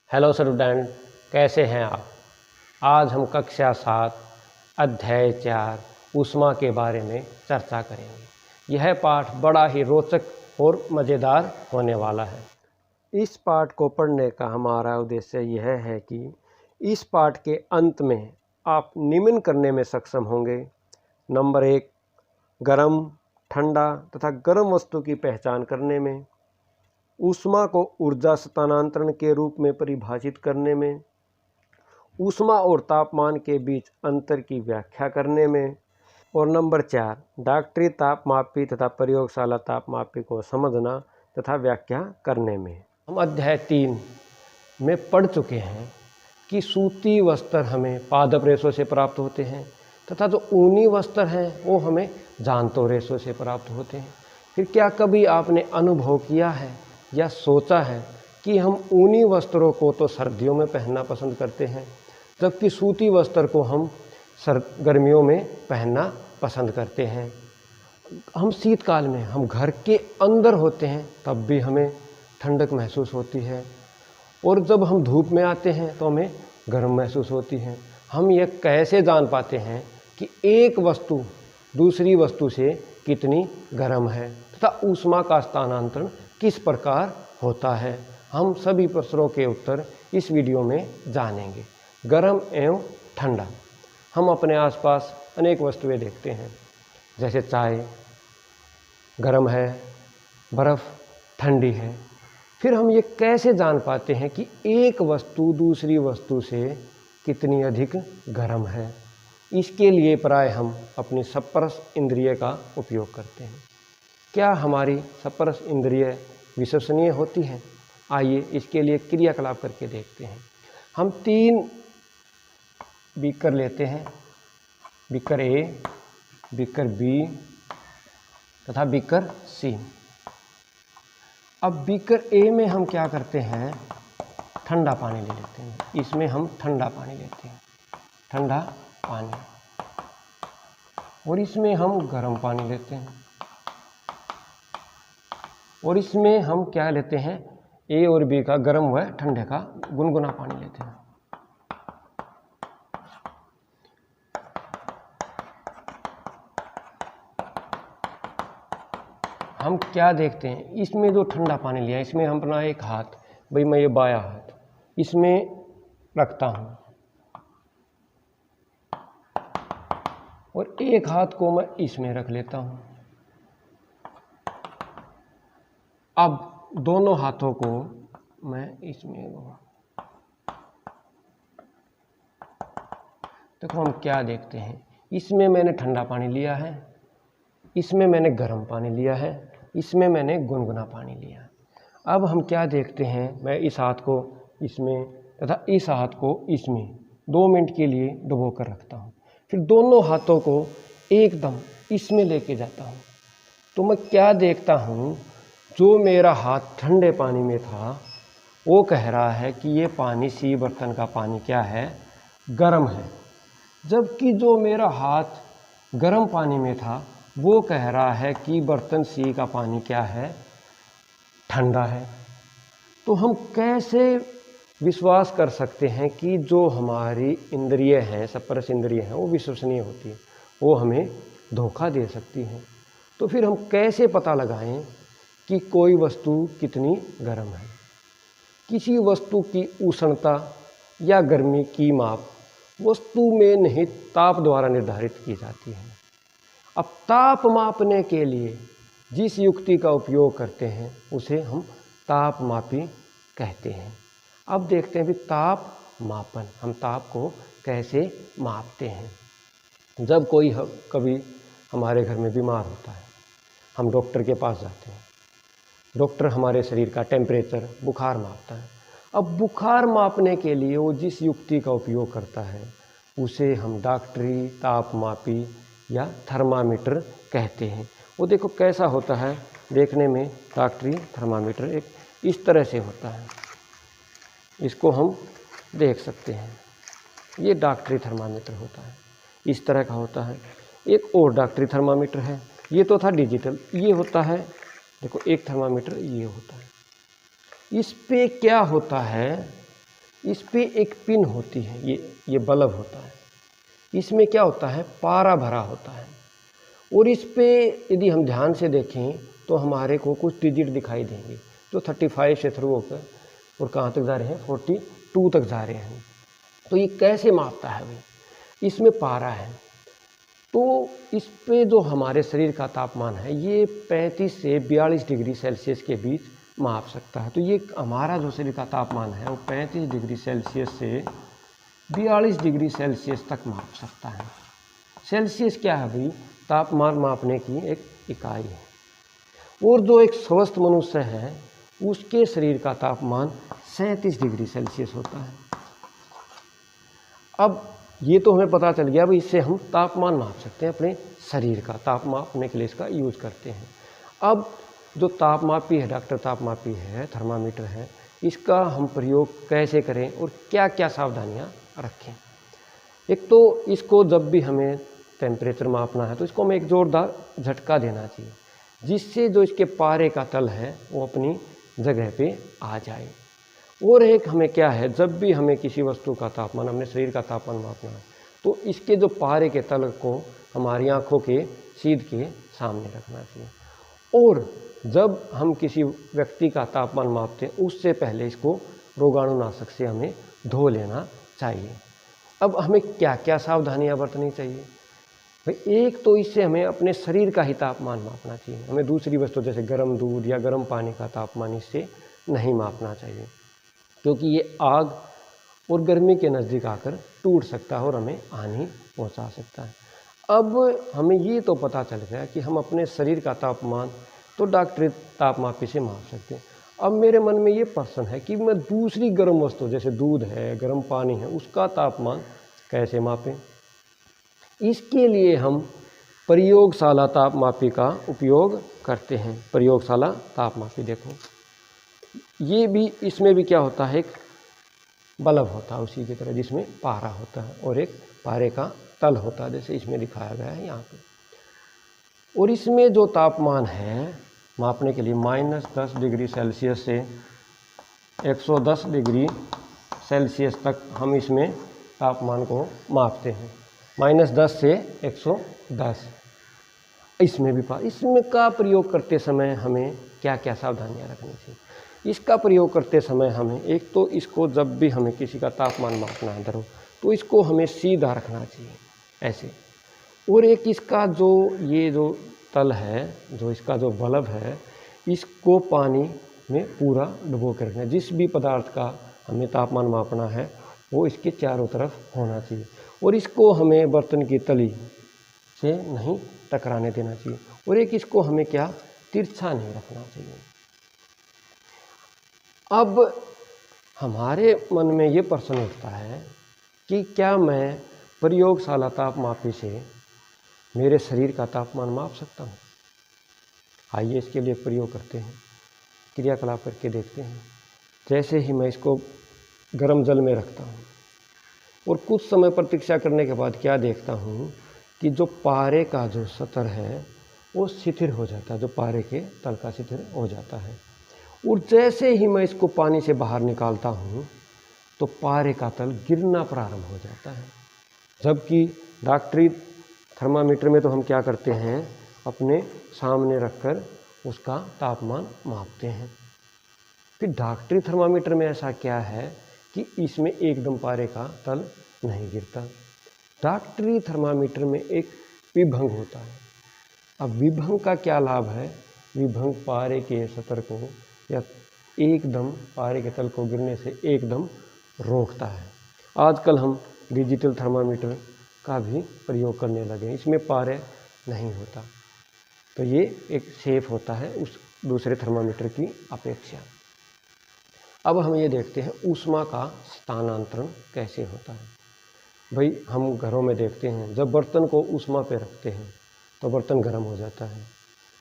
Hello student, कैसे हैं आप। आज हम कक्षा 7 अध्याय 4 ऊष्मा के बारे में चर्चा करेंगे। यह पाठ बड़ा ही रोचक और मज़ेदार होने वाला है। इस पाठ को पढ़ने का हमारा उद्देश्य यह है कि इस पाठ के अंत में आप निम्न करने में सक्षम होंगे। नंबर 1, गर्म, ठंडा तथा गर्म वस्तु की पहचान करने में, ऊष्मा को ऊर्जा स्थानांतरण के रूप में परिभाषित करने में, ऊष्मा और तापमान के बीच अंतर की व्याख्या करने में, और नंबर 4, डॉक्टरी तापमापी तथा प्रयोगशाला तापमापी को समझना तथा व्याख्या करने में। हम अध्याय 3 में पढ़ चुके हैं कि सूती वस्त्र हमें पादप रेशों से प्राप्त होते हैं तथा जो ऊनी वस्त्र हैं वो हमें जांतो रेशों से प्राप्त होते हैं। फिर क्या कभी आपने अनुभव किया है या सोचा है कि हम ऊनी वस्त्रों को तो सर्दियों में पहनना पसंद करते हैं, जबकि सूती वस्त्र को हम गर्मियों में पहनना पसंद करते हैं। हम शीतकाल में हम घर के अंदर होते हैं तब भी हमें ठंडक महसूस होती है, और जब हम धूप में आते हैं तो हमें गर्म महसूस होती है। हम ये कैसे जान पाते हैं कि एक वस्तु दूसरी वस्तु से कितनी गर्म है तथा ऊष्मा का स्थानांतरण किस प्रकार होता है? हम सभी प्रश्नों के उत्तर इस वीडियो में जानेंगे। गर्म एवं ठंडा। हम अपने आसपास अनेक वस्तुएं देखते हैं, जैसे चाय गर्म है, बर्फ़ ठंडी है। फिर हम ये कैसे जान पाते हैं कि एक वस्तु दूसरी वस्तु से कितनी अधिक गर्म है? इसके लिए प्राय हम अपनी स्पर्श इंद्रिय का उपयोग करते हैं। क्या हमारी स्पर्श इंद्रिय विश्वसनीय होती है? आइए इसके लिए क्रियाकलाप करके देखते हैं। हम 3 बीकर लेते हैं, बीकर ए, बीकर बी तथा बीकर सी। अब बीकर ए में हम क्या करते हैं, ठंडा पानी ले लेते हैं। इसमें हम ठंडा पानी लेते हैं, ठंडा पानी, और इसमें हम गर्म पानी लेते हैं, और इसमें हम क्या लेते हैं, ए और बी का गर्म व ठंडे का गुनगुना पानी लेते हैं। हम क्या देखते हैं, इसमें जो ठंडा पानी लिया इसमें हम अपना एक हाथ, भाई मैं ये बायां हाथ इसमें रखता हूँ और एक हाथ को मैं इसमें रख लेता हूँ। अब दोनों हाथों को मैं इसमें, देखो हम क्या देखते हैं, इसमें मैंने ठंडा पानी लिया है, इसमें मैंने गर्म पानी लिया है, इसमें मैंने गुनगुना पानी लिया है। अब हम क्या देखते हैं, मैं इस हाथ को इसमें तथा इस हाथ को इसमें 2 मिनट के लिए डुबो कर रखता हूँ। फिर दोनों हाथों को एकदम इसमें लेके जाता हूँ, तो मैं क्या देखता हूँ, जो मेरा हाथ ठंडे पानी में था वो कह रहा है कि ये पानी सी बर्तन का पानी क्या है, गर्म है, जबकि जो मेरा हाथ गर्म पानी में था वो कह रहा है कि बर्तन सी का पानी क्या है, ठंडा है। तो हम कैसे विश्वास कर सकते हैं कि जो हमारी इंद्रिय हैं, स्पर्श इंद्रिय हैं, वो विश्वसनीय होती है, वो हमें धोखा दे सकती हैं? तो फिर हम कैसे पता लगाएं कि कोई वस्तु कितनी गर्म है? किसी वस्तु की उष्णता या गर्मी की माप वस्तु में निहित ताप द्वारा निर्धारित की जाती है। अब ताप मापने के लिए जिस युक्ति का उपयोग करते हैं उसे हम तापमापी कहते हैं। अब देखते हैं भी ताप मापन, हम ताप को कैसे मापते हैं। जब कोई कभी हमारे घर में बीमार होता है, हम डॉक्टर के पास जाते हैं, डॉक्टर हमारे शरीर का टेम्परेचर, बुखार मापता है। अब बुखार मापने के लिए वो जिस युक्ति का उपयोग करता है उसे हम डॉक्टरी तापमापी या थर्मामीटर कहते हैं। वो देखो कैसा होता है देखने में, डॉक्टरी थर्मामीटर एक इस तरह से होता है, इसको हम देख सकते हैं, ये डॉक्टरी थर्मामीटर होता है, इस तरह का होता है। एक और डॉक्टरी थर्मामीटर है, ये तो था डिजिटल, ये होता है, देखो एक थर्मामीटर ये होता है। इस पे क्या होता है, इस पे एक पिन होती है, ये बल्ब होता है। इसमें क्या होता है, पारा भरा होता है और इस पे यदि हम ध्यान से देखें तो हमारे को कुछ डिजिट दिखाई देंगे जो 35 से थ्रू होकर और कहाँ तक जा रहे हैं, 42 तक जा रहे हैं। तो ये कैसे मापता है भाई, इसमें पारा है तो इस पे जो हमारे शरीर का तापमान है ये 35 से 42 डिग्री सेल्सियस के बीच माप सकता है। तो ये हमारा जो शरीर का तापमान है वो 35 डिग्री सेल्सियस से 42 डिग्री सेल्सियस तक माप सकता है। सेल्सियस क्या है भाई, तापमान मापने की एक इकाई है। और जो एक स्वस्थ मनुष्य है उसके शरीर का तापमान 37 डिग्री सेल्सियस होता है। अब ये तो हमें पता चल गया भाई, इससे हम तापमान माप सकते हैं, अपने शरीर का तापमान मापने के लिए इसका यूज करते हैं। अब जो तापमापी है, डॉक्टर तापमापी है, थर्मामीटर है, इसका हम प्रयोग कैसे करें और क्या क्या सावधानियां रखें। एक तो इसको जब भी हमें टेम्परेचर मापना है तो इसको हमें एक ज़ोरदार झटका देना चाहिए जिससे जो इसके पारे का तल है वो अपनी जगह पे आ जाए। और एक हमें क्या है, जब भी हमें किसी वस्तु का तापमान, अपने शरीर का तापमान मापना है तो इसके जो पारे के तल को हमारी आँखों के सीध के सामने रखना चाहिए। और जब हम किसी व्यक्ति का तापमान मापते हैं उससे पहले इसको रोगाणुनाशक से हमें धो लेना चाहिए। अब हमें क्या क्या सावधानियां बरतनी चाहिए भाई, एक तो इससे हमें अपने शरीर का ही तापमान मापना चाहिए। हमें दूसरी वस्तु जैसे गर्म दूध या गर्म पानी का तापमान इससे नहीं मापना चाहिए क्योंकि ये आग और गर्मी के नज़दीक आकर टूट सकता है और हमें हानि पहुंचा सकता है। अब हमें ये तो पता चल गया कि हम अपने शरीर का तापमान तो डॉक्टरी तापमापी से माप सकते हैं। अब मेरे मन में ये प्रश्न है कि मैं दूसरी गर्म वस्तु जैसे दूध है, गर्म पानी है, उसका तापमान कैसे मापें। इसके लिए हम प्रयोगशाला तापमापी का उपयोग करते हैं। प्रयोगशाला तापमापी देखो, ये भी, इसमें भी क्या होता है, एक बल्ब होता है उसी की तरह जिसमें पारा होता है और एक पारे का तल होता है जैसे इसमें दिखाया गया है यहाँ पे। और इसमें जो तापमान है मापने के लिए -10 डिग्री सेल्सियस से 110 डिग्री सेल्सियस तक हम इसमें तापमान को मापते हैं। -10 से 110 इसमें भी इसमें का प्रयोग करते समय हमें क्या क्या सावधानियां रखनी चाहिए। इसका प्रयोग करते समय हमें एक तो इसको जब भी हमें किसी का तापमान मापना है धरो तो इसको हमें सीधा रखना चाहिए ऐसे। और एक इसका जो ये जो तल है, जो इसका जो बल्ब है, इसको पानी में पूरा डुबो कर रखना है। जिस भी पदार्थ का हमें तापमान मापना है वो इसके चारों तरफ होना चाहिए और इसको हमें बर्तन की तली से नहीं टकराने देना चाहिए। और एक इसको हमें क्या, तिरछा नहीं रखना चाहिए। अब हमारे मन में ये प्रश्न उठता है कि क्या मैं प्रयोगशाला तापमापी से मेरे शरीर का तापमान माप सकता हूँ। आइए इसके लिए प्रयोग करते हैं, क्रियाकलाप करके देखते हैं। जैसे ही मैं इसको गर्म जल में रखता हूँ और कुछ समय प्रतीक्षा करने के बाद क्या देखता हूँ कि जो पारे का जो सतह है वो शिथिल हो जाता है, जो पारे के तल का शिथिल हो जाता है। और जैसे ही मैं इसको पानी से बाहर निकालता हूँ तो पारे का तल गिरना प्रारंभ हो जाता है। जबकि डॉक्टरी थर्मामीटर में तो हम क्या करते हैं, अपने सामने रखकर उसका तापमान मापते हैं। फिर डॉक्टरी थर्मामीटर में ऐसा क्या है कि इसमें एकदम पारे का तल नहीं गिरता। डॉक्टरी थर्मामीटर में एक विभंग होता है। अब विभंग का क्या लाभ है, विभंग पारे के सतह को या एकदम पारे के तल को गिरने से एकदम रोकता है। आजकल हम डिजिटल थर्मामीटर का भी प्रयोग करने लगे, इसमें पारे नहीं होता, तो ये एक सेफ होता है उस दूसरे थर्मामीटर की अपेक्षा। अब हम ये देखते हैं ऊष्मा का स्थानांतरण कैसे होता है। भाई हम घरों में देखते हैं जब बर्तन को ऊष्मा पे रखते हैं तो बर्तन गर्म हो जाता है,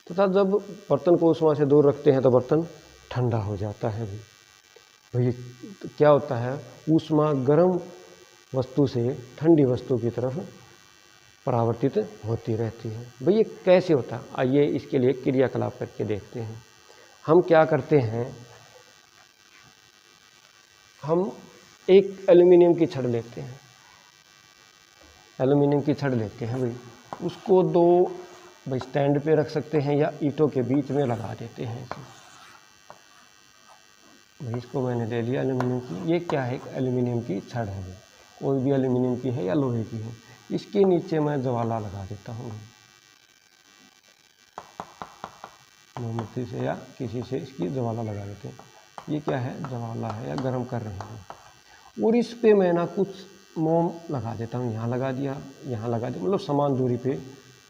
तथा जब बर्तन को ऊष्मा से दूर रखते हैं तो बर्तन ठंडा हो जाता है। भाई तो क्या होता है, ऊष्मा गर्म वस्तु से ठंडी वस्तु की तरफ परावर्तित होती रहती है। भाई ये कैसे होता है, आइए इसके लिए क्रियाकलाप करके देखते हैं। हम क्या करते हैं, हम एक एल्युमिनियम की छड़ लेते हैं, एल्युमिनियम की छड़ लेते हैं भाई, उसको दो भाई स्टैंड पे रख सकते हैं या ईंटों के बीच में लगा देते हैं इसे। भाई इसको मैंने ले लिया एल्युमिनियम की, ये क्या है, एक एल्युमिनियम की छड़ है, कोई भी एल्युमिनियम की है या लोहे की है। इसके नीचे मैं ज्वाला लगा देता हूँ मोमबत्ती से या किसी से इसकी ज्वाला लगा देते हैं। ये क्या है, ज्वाला है या गर्म कर रहे हैं। और इस पे मैं ना कुछ मोम लगा देता हूँ, यहाँ लगा दिया, यहाँ लगा दिया, मतलब समान दूरी पे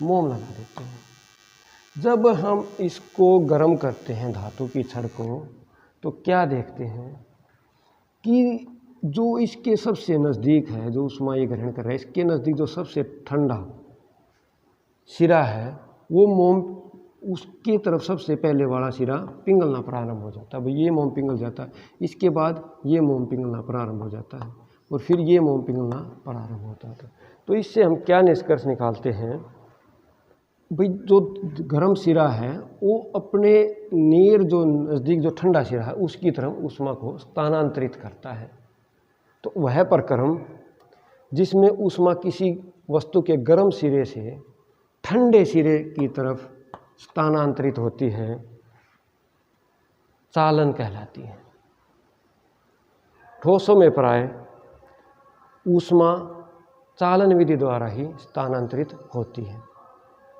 मोम लगा देते हैं। जब हम इसको गर्म करते हैं धातु की छड़ को, तो क्या देखते हैं कि जो इसके सबसे नज़दीक है, जो ऊष्मा ये ग्रहण कर रहा है, इसके नज़दीक जो सबसे ठंडा सिरा है, वो मोम उसकी तरफ सबसे पहले वाला सिरा पिघलना प्रारंभ हो जाता है। भाई ये मोम पिघल जाता है, इसके बाद ये मोम पिघलना प्रारंभ हो जाता है, और फिर ये मोम पिघलना प्रारंभ होता है। तो इससे हम क्या निष्कर्ष निकालते हैं, भाई जो गर्म सिरा है वो अपने नीर जो नज़दीक जो ठंडा सिरा है उसकी तरफ ऊष्मा को स्थानांतरित करता है। तो वह प्रक्रम जिसमें ऊष्मा किसी वस्तु के गर्म सिरे से ठंडे सिरे की तरफ स्थानांतरित होती है, चालन कहलाती है। ठोसों में प्राय ऊष्मा चालन विधि द्वारा ही स्थानांतरित होती है।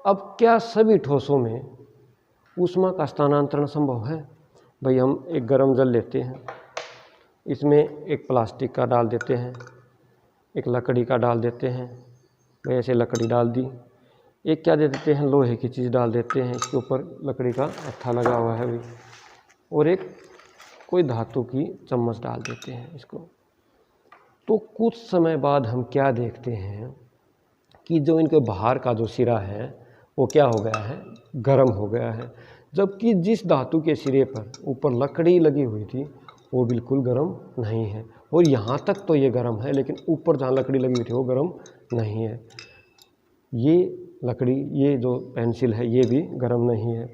अब क्या सभी ठोसों में ऊष्मा का स्थानांतरण संभव है? भाई हम एक गर्म जल लेते हैं, इसमें एक प्लास्टिक का डाल देते हैं, एक लकड़ी का डाल देते हैं, भाई ऐसे लकड़ी डाल दी, एक क्या दे देते हैं, लोहे की चीज़ डाल देते हैं, इसके ऊपर लकड़ी का अट्ठा लगा हुआ है भाई, और एक कोई धातु की चम्मच डाल देते हैं इसको। तो कुछ समय बाद हम क्या देखते हैं कि जो इनके बाहर का जो सिरा है वो क्या हो गया है, गर्म हो गया है, जबकि जिस धातु के सिरे पर ऊपर लकड़ी लगी हुई थी वो बिल्कुल गर्म नहीं है। और यहाँ तक तो ये गर्म है, लेकिन ऊपर जहाँ लकड़ी लगी हुई थी वो गर्म नहीं है। ये लकड़ी, ये जो पेंसिल है, ये भी गर्म नहीं है।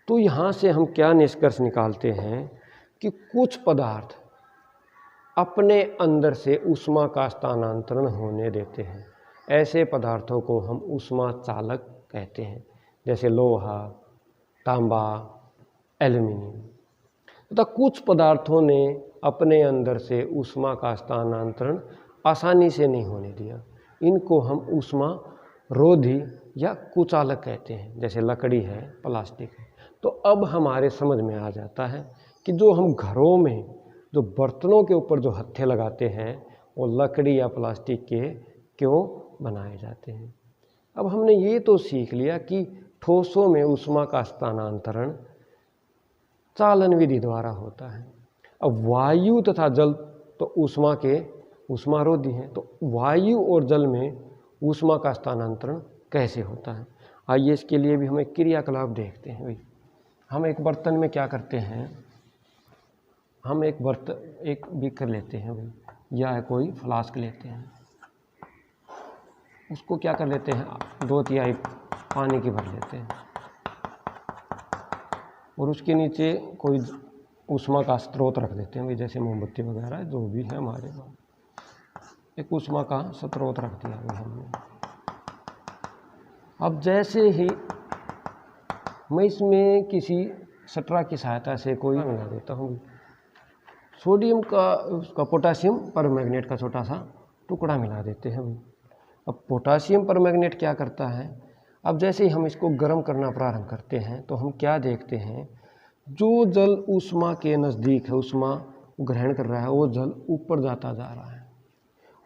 तो यहाँ से हम क्या निष्कर्ष निकालते हैं कि कुछ पदार्थ अपने अंदर से ऊष्मा का स्थानांतरण होने देते हैं। ऐसे पदार्थों को हम ऊष्मा चालक कहते हैं, जैसे लोहा, तांबा, एल्युमिनियम। तथा कुछ पदार्थों ने अपने अंदर से ऊष्मा का स्थानांतरण आसानी से नहीं होने दिया, इनको हम ऊष्मा रोधी या कुचालक कहते हैं, जैसे लकड़ी है, प्लास्टिक है। तो अब हमारे समझ में आ जाता है कि जो हम घरों में जो बर्तनों के ऊपर जो हत्थे लगाते हैं वो लकड़ी या प्लास्टिक के क्यों बनाए जाते हैं। अब हमने ये तो सीख लिया कि ठोसों में ऊष्मा का स्थानांतरण चालन विधि द्वारा होता है। अब वायु तथा जल तो ऊष्मारोधी हैं, तो वायु और जल में ऊष्मा का स्थानांतरण कैसे होता है। आइए इसके लिए भी हम एक क्रियाकलाप देखते हैं। भाई हम एक बर्तन में क्या करते हैं, हम एक बीकर लेते हैं भाई, या कोई फ्लास्क लेते हैं, उसको क्या कर लेते हैं, 2/3 पानी की भर लेते हैं, और उसके नीचे कोई ऊष्मा का स्रोत रख देते हैं भाई, जैसे मोमबत्ती वगैरह जो भी है हमारे पास, एक ऊष्मा का स्रोत रख दिया भाई हमने। अब जैसे ही मैं इसमें किसी सटरा की सहायता से कोई मिला देता हूँ, सोडियम का उसका पोटासियम परमैंगनेट का छोटा सा टुकड़ा मिला देते हैं भाई। अब पोटासियम परमैंगनेट क्या करता है, अब जैसे ही हम इसको गर्म करना प्रारंभ करते हैं तो हम क्या देखते हैं, जो जल ऊष्मा के नज़दीक है, ऊष्मा ग्रहण कर रहा है, वो जल ऊपर जाता जा रहा है,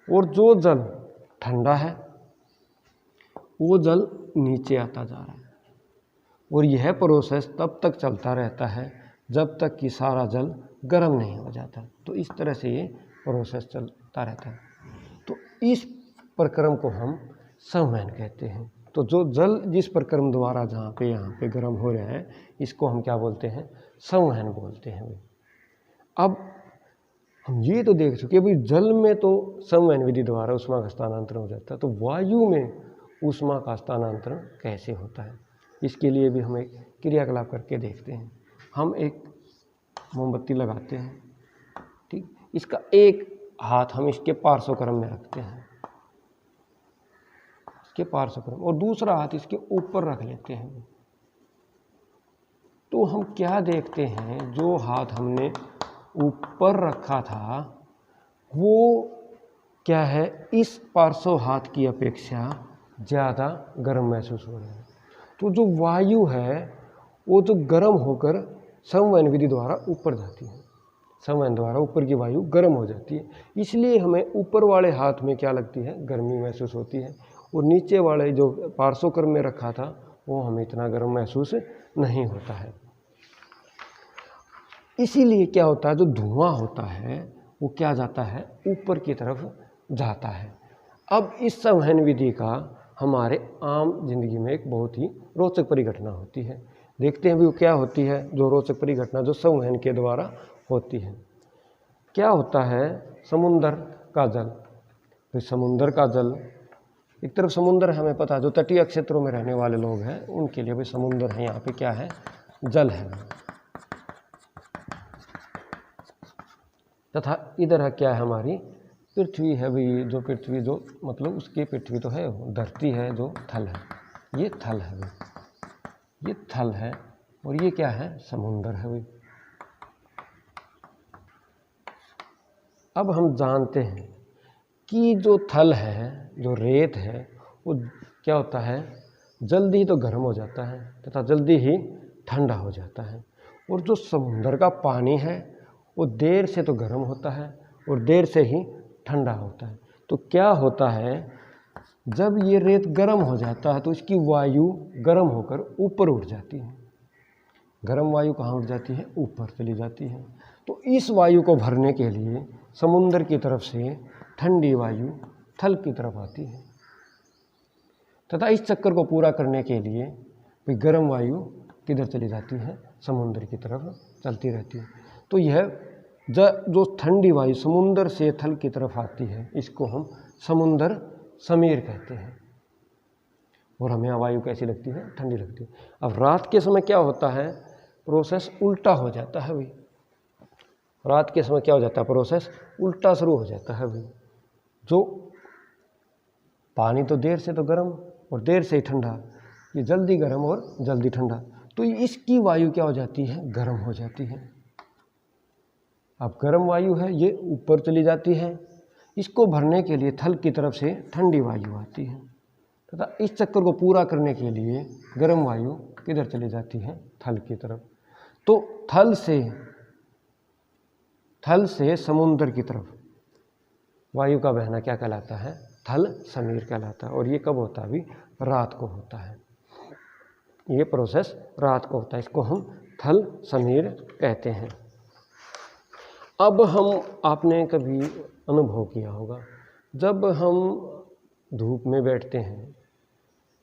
और जो जल ठंडा है वो जल नीचे आता जा रहा है। और यह प्रोसेस तब तक चलता रहता है जब तक कि सारा जल गर्म नहीं हो जाता। तो इस तरह से ये प्रोसेस चलता रहता है। तो इस प्रक्रम को हम संवहन कहते हैं। तो जो जल जिस प्रक्रम द्वारा जहाँ पे यहाँ पे गर्म हो रहा है, इसको हम क्या बोलते हैं, संवहन बोलते हैं। अब हम ये तो देख चुके भाई, जल में तो संवहन विधि द्वारा ऊष्मा का स्थानांतरण हो जाता है, तो वायु में ऊष्मा का स्थानांतरण कैसे होता है, इसके लिए भी हम एक क्रियाकलाप करके देखते हैं। हम एक मोमबत्ती लगाते हैं, ठीक, इसका एक हाथ हम इसके पार्श्वक्रम में रखते हैं, इसके पार्श्वक्रम, और दूसरा हाथ इसके ऊपर रख लेते हैं। तो हम क्या देखते हैं, जो हाथ हमने ऊपर रखा था वो क्या है, इस पार्श्व हाथ की अपेक्षा ज़्यादा गर्म महसूस हो रहा है। तो जो वायु है वो जो गर्म होकर संवहन विधि द्वारा ऊपर जाती है, संवहन द्वारा ऊपर की वायु गर्म हो जाती है, इसलिए हमें ऊपर वाले हाथ में क्या लगती है, गर्मी महसूस होती है, और नीचे वाले जो पार्श्वक्रम में रखा था वो हमें इतना गर्म महसूस नहीं होता है। इसीलिए क्या होता है, जो धुआं होता है वो क्या जाता है, ऊपर की तरफ जाता है। अब इस संवहन विधि का हमारे आम जिंदगी में एक बहुत ही रोचक परिघटना होती है। देखते हैं भी वो क्या होती है, जो रोचक परिघटना जो संवहन के द्वारा होती है। क्या होता है, समुंदर का जल, तो समुंदर का जल, एक तरफ समुंदर है, हमें पता है, जो तटीय क्षेत्रों में रहने वाले लोग हैं उनके लिए भी समुंदर है, यहाँ पे क्या है, जल है। तथा इधर है क्या है, हमारी पृथ्वी है भाई, जो पृथ्वी जो मतलब उसकी पृथ्वी तो है, धरती है जो थल है, ये थल है भाई, ये थल है, और ये क्या है, समुंदर है भाई। अब हम जानते हैं कि जो थल है, जो रेत है, वो क्या होता है, जल्दी ही तो गर्म हो जाता है तथा जल्दी ही ठंडा हो जाता है, और जो समुंदर का पानी है वो देर से तो गर्म होता है और देर से ही ठंडा होता है। तो क्या होता है, जब ये रेत गर्म हो जाता है तो इसकी वायु गर्म होकर ऊपर उठ जाती है। गर्म वायु कहाँ उठ जाती है, ऊपर चली जाती है। तो इस वायु को भरने के लिए समुंदर की तरफ से ठंडी वायु थल की तरफ आती है, तथा इस चक्कर को पूरा करने के लिए भी गर्म वायु किधर चली जाती है, समुद्र की तरफ चलती रहती है। तो यह जो ठंडी वायु समुंदर से थल की तरफ आती है, इसको हम समुंदर समीर कहते हैं, और हमें वायु कैसी लगती है, ठंडी लगती है। अब रात के समय क्या होता है, प्रोसेस उल्टा हो जाता है भाई। रात के समय क्या हो जाता है, प्रोसेस उल्टा शुरू हो जाता है भाई। जो पानी तो देर से तो गर्म और देर से ही ठंडा, ये जल्दी गर्म और जल्दी ठंडा, तो इसकी वायु क्या हो जाती है, गर्म हो जाती है। अब गर्म वायु है ये ऊपर चली जाती है, इसको भरने के लिए थल की तरफ से ठंडी वायु आती है, तथा इस चक्कर को पूरा करने के लिए गर्म वायु किधर चली जाती है, थल की तरफ। तो थल से समुद्र की तरफ वायु का बहना क्या कहलाता है, थल समीर कहलाता है। और ये कब होता है, अभी रात को होता है, ये प्रोसेस रात को होता है, इसको हम थल समीर कहते हैं। अब आपने कभी अनुभव किया होगा, जब हम धूप में बैठते हैं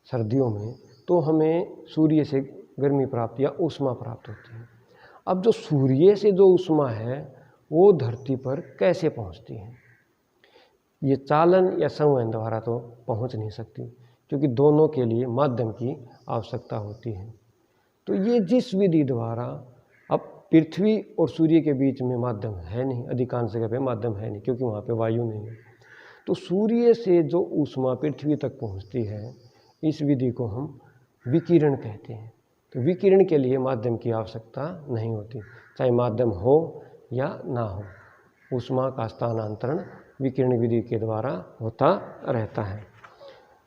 सर्दियों में, तो हमें सूर्य से गर्मी प्राप्त या ऊष्मा प्राप्त होती है। अब जो सूर्य से जो ऊष्मा है वो धरती पर कैसे पहुंचती है, ये चालन या संवहन द्वारा तो पहुंच नहीं सकती, क्योंकि दोनों के लिए माध्यम की आवश्यकता होती है। तो ये जिस विधि द्वारा, अब पृथ्वी और सूर्य के बीच में माध्यम है नहीं, अधिकांश जगह पे माध्यम है नहीं, क्योंकि वहाँ पे वायु नहीं है। तो सूर्य से जो ऊष्मा पृथ्वी तक पहुँचती है, इस विधि को हम विकिरण कहते हैं। तो विकिरण के लिए माध्यम की आवश्यकता नहीं होती, चाहे माध्यम हो या ना हो, ऊष्मा का स्थानांतरण विकिरण विधि के द्वारा होता रहता है।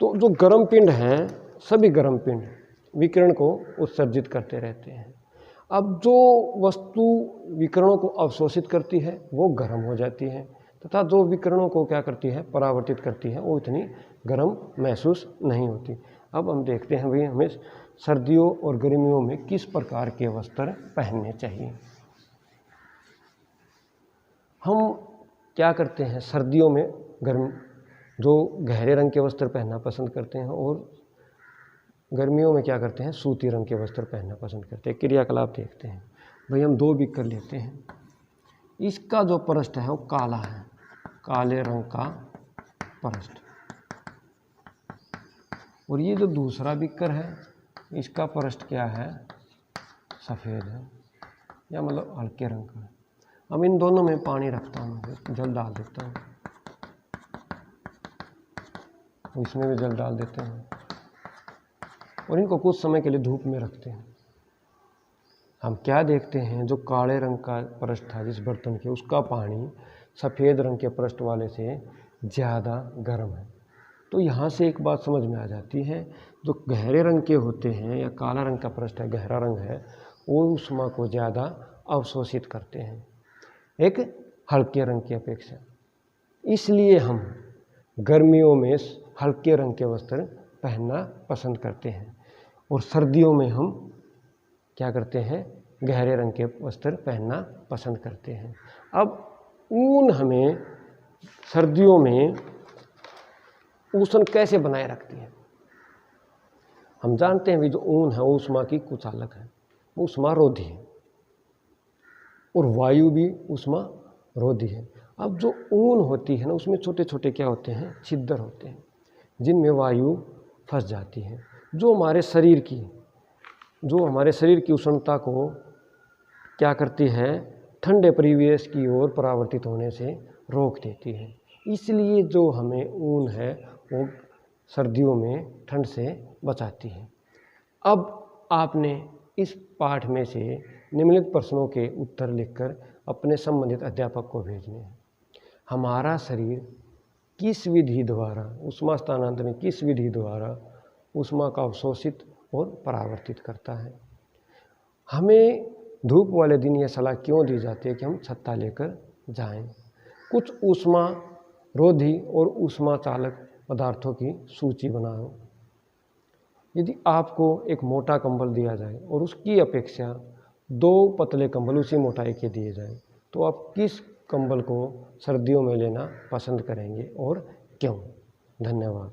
तो जो गर्म पिंड हैं, सभी गर्म पिंड विकिरण को उत्सर्जित करते रहते हैं। अब जो वस्तु विकिरणों को अवशोषित करती है वो गर्म हो जाती है, तथा जो विकिरणों को क्या करती है, परावर्तित करती है, वो इतनी गर्म महसूस नहीं होती। अब हम देखते हैं भाई, हमें सर्दियों और गर्मियों में किस प्रकार के वस्त्र पहनने चाहिए। हम क्या करते हैं, सर्दियों में जो गहरे रंग के वस्त्र पहनना पसंद करते हैं, और गर्मियों में क्या करते हैं, सूती रंग के वस्त्र पहनना पसंद करते हैं। क्रियाकलाप देखते हैं भाई, हम 2 बीकर लेते हैं, इसका जो पृष्ठ है वो काला है, काले रंग का पृष्ठ, और ये जो दूसरा बीकर है इसका पृष्ठ क्या है, सफ़ेद है, या मतलब हल्के रंग का है। अब इन दोनों में पानी रखता हूँ, जल डाल देता हूँ, इसमें भी जल डाल देते हैं और इनको कुछ समय के लिए धूप में रखते हैं। हम क्या देखते हैं, जो काले रंग का पृष्ठ था जिस बर्तन के, उसका पानी सफ़ेद रंग के पृष्ठ वाले से ज़्यादा गर्म है। तो यहाँ से एक बात समझ में आ जाती है, जो गहरे रंग के होते हैं या काला रंग का पृष्ठ है, गहरा रंग है, वो ऊष्मा को ज़्यादा अवशोषित करते हैं एक हल्के रंग की अपेक्षा। इसलिए हम गर्मियों में हल्के रंग के वस्त्र पहनना पसंद करते हैं और सर्दियों में हम क्या करते हैं, गहरे रंग के वस्त्र पहनना पसंद करते हैं। अब ऊन हमें सर्दियों में उष्ण कैसे बनाए रखती है? हम जानते हैं भी जो ऊन है ऊष्मा की कुचालक है, ऊष्मा रोधी है और वायु भी ऊष्मा रोधी है। अब जो ऊन होती है ना, उसमें छोटे छोटे क्या होते हैं, छिद्र होते हैं जिनमें वायु फंस जाती है, जो हमारे शरीर की उष्णता को क्या करती है, ठंडे परिवेश की ओर परावर्तित होने से रोक देती है। इसलिए जो हमें ऊन है वो सर्दियों में ठंड से बचाती है। अब आपने इस पाठ में से निम्नलिखित प्रश्नों के उत्तर लिखकर अपने संबंधित अध्यापक को भेजने हैं। हमारा शरीर किस विधि द्वारा ऊष्मा स्थानांतरण, किस विधि द्वारा ऊष्मा का अवशोषित और परावर्तित करता है? हमें धूप वाले दिन यह सलाह क्यों दी जाती है कि हम छत्ता लेकर जाएं? कुछ ऊष्मा रोधी और ऊष्मा चालक पदार्थों की सूची बनाओ। यदि आपको एक मोटा कंबल दिया जाए और उसकी अपेक्षा 2 पतले कंबल उसी मोटाई के दिए जाएं, तो आप किस कंबल को सर्दियों में लेना पसंद करेंगे और क्यों? धन्यवाद।